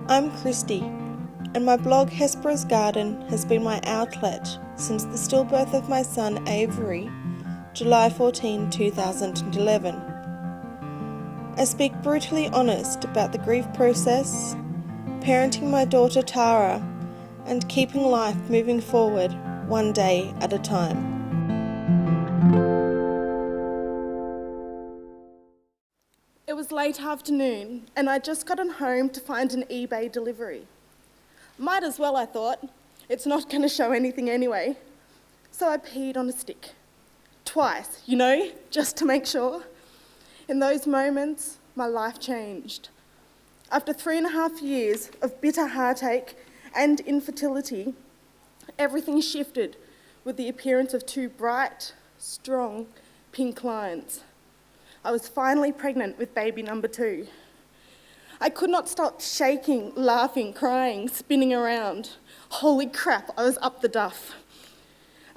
I'm Kristie, and my blog Hespera's Garden has been my outlet since the stillbirth of my son Avery, July 14, 2011. I speak brutally honest about the grief process, parenting my daughter Tara, and keeping life moving forward one day at a time. It was late afternoon, and I'd just gotten home to find an eBay delivery. Might as well, I thought. It's not going to show anything anyway. So I peed on a stick. Twice, just to make sure. In those moments, my life changed. After 3.5 years of bitter heartache and infertility, everything shifted with the appearance of 2 bright, strong, pink lines. I was finally pregnant with baby number 2. I could not stop shaking, laughing, crying, spinning around. Holy crap, I was up the duff.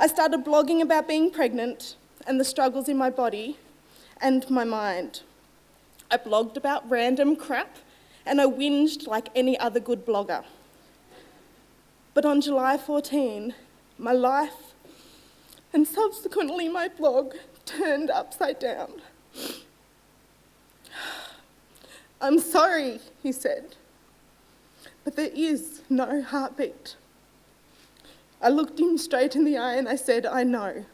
I started blogging about being pregnant and the struggles in my body and my mind. I blogged about random crap and I whinged like any other good blogger. But on July 14, my life and subsequently my blog turned upside down. I'm sorry, he said, but there is no heartbeat. I looked him straight in the eye and I said, I know.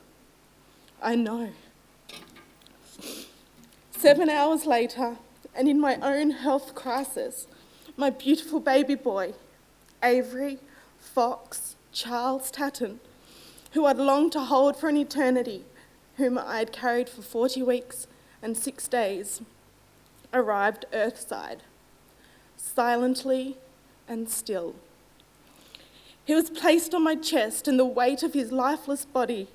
7 hours later, and in my own health crisis, my beautiful baby boy, Avery Fox Charles Tatton, who I'd longed to hold for an eternity, whom I had carried for 40 weeks and 6 days, arrived earthside, silently and still. He was placed on my chest and the weight of his lifeless body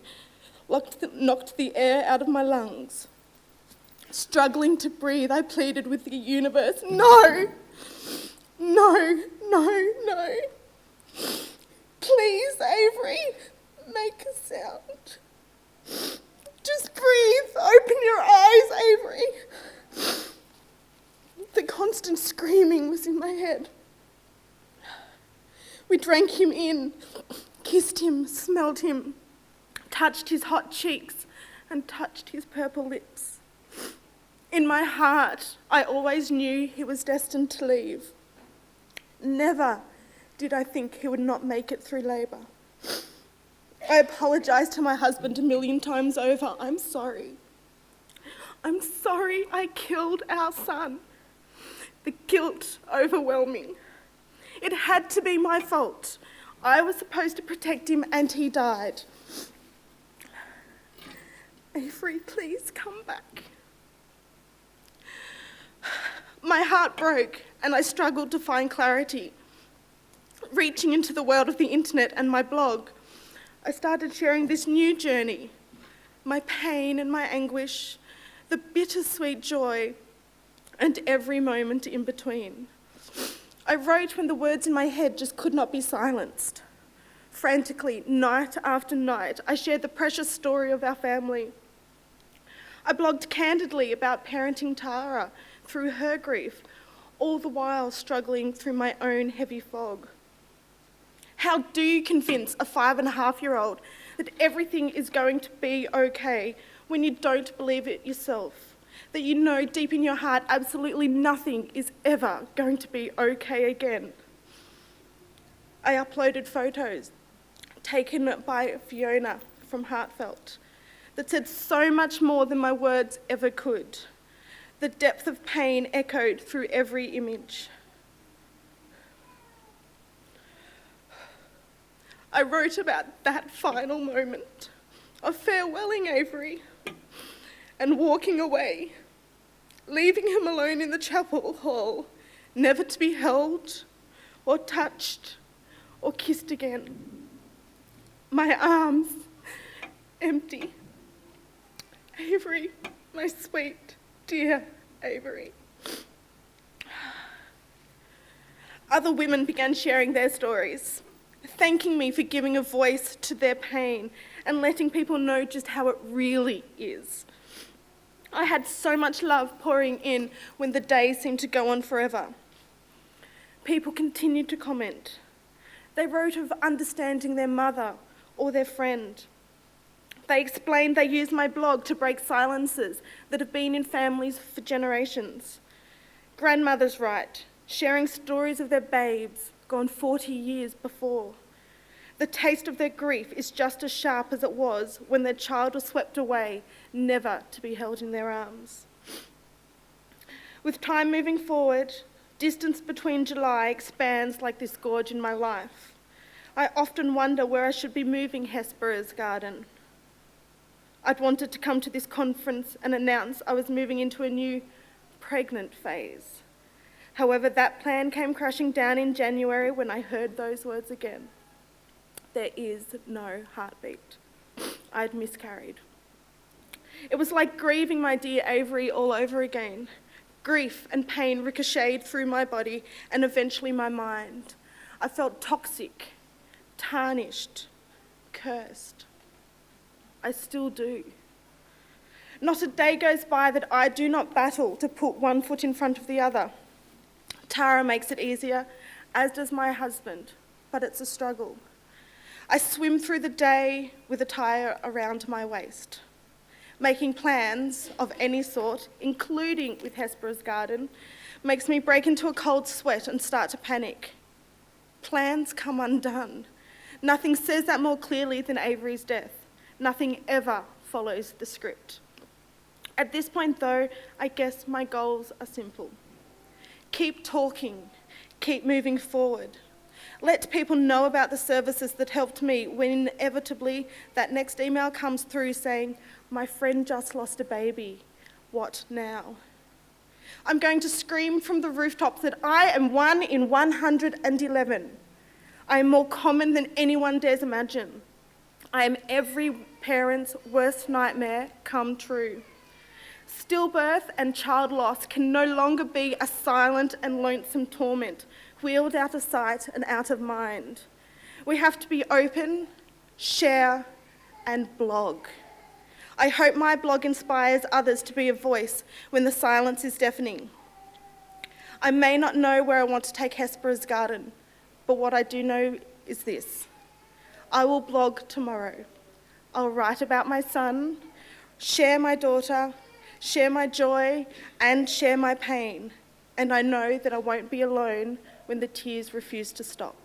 knocked the air out of my lungs. Struggling to breathe, I pleaded with the universe, no, please, Avery, make a sound. Just breathe, open your eyes, Avery. The constant screaming was in my head. We drank him in, kissed him, smelled him, touched his hot cheeks and touched his purple lips. In my heart, I always knew he was destined to leave. Never did I think he would not make it through labour. I apologised to my husband 1,000,000 times over. I'm sorry I killed our son. The guilt overwhelming. It had to be my fault. I was supposed to protect him and he died. Avery, please come back. My heart broke and I struggled to find clarity. Reaching into the world of the internet and my blog, I started sharing this new journey, my pain and my anguish, the bittersweet joy, and every moment in between. I wrote when the words in my head just could not be silenced. Frantically, night after night, I shared the precious story of our family. I blogged candidly about parenting Tara through her grief, all the while struggling through my own heavy fog. How do you convince a 5.5-year-old that everything is going to be okay when you don't believe it yourself? That you know deep in your heart absolutely nothing is ever going to be okay again? I uploaded photos taken by Fiona from Heartfelt that said so much more than my words ever could. The depth of pain echoed through every image. I wrote about that final moment of farewelling Avery and walking away, leaving him alone in the chapel hall, never to be held or touched or kissed again. My arms empty. Avery, my sweet, dear Avery. Other women began sharing their stories, thanking me for giving a voice to their pain and letting people know just how it really is. I had so much love pouring in when the days seemed to go on forever. People continued to comment. They wrote of understanding their mother or their friend. They explained they used my blog to break silences that have been in families for generations. Grandmothers write, sharing stories of their babes gone 40 years before. The taste of their grief is just as sharp as it was when their child was swept away, never to be held in their arms. With time moving forward, distance between July expands like this gorge in my life. I often wonder where I should be moving Hesper's garden. I'd wanted to come to this conference and announce I was moving into a new pregnant phase. However, that plan came crashing down in January when I heard those words again. There is no heartbeat. I'd miscarried. It was like grieving my dear Avery all over again. Grief and pain ricocheted through my body and eventually my mind. I felt toxic, tarnished, cursed. I still do. Not a day goes by that I do not battle to put one foot in front of the other. Tara makes it easier, as does my husband, but it's a struggle. I swim through the day with a tire around my waist. Making plans of any sort, including with Hesper's garden, makes me break into a cold sweat and start to panic. Plans come undone. Nothing says that more clearly than Avery's death. Nothing ever follows the script. At this point, though, I guess my goals are simple. Keep talking, keep moving forward. Let people know about the services that helped me when inevitably that next email comes through saying, "My friend just lost a baby. What now?" I'm going to scream from the rooftops that I am 1 in 111. I am more common than anyone dares imagine. I am every parent's worst nightmare come true. Stillbirth and child loss can no longer be a silent and lonesome torment, wheeled out of sight and out of mind. We have to be open, share, and blog. I hope my blog inspires others to be a voice when the silence is deafening. I may not know where I want to take Hesper's garden, but what I do know is this. I will blog tomorrow. I'll write about my son, share my daughter, share my joy, and share my pain. And I know that I won't be alone when the tears refuse to stop.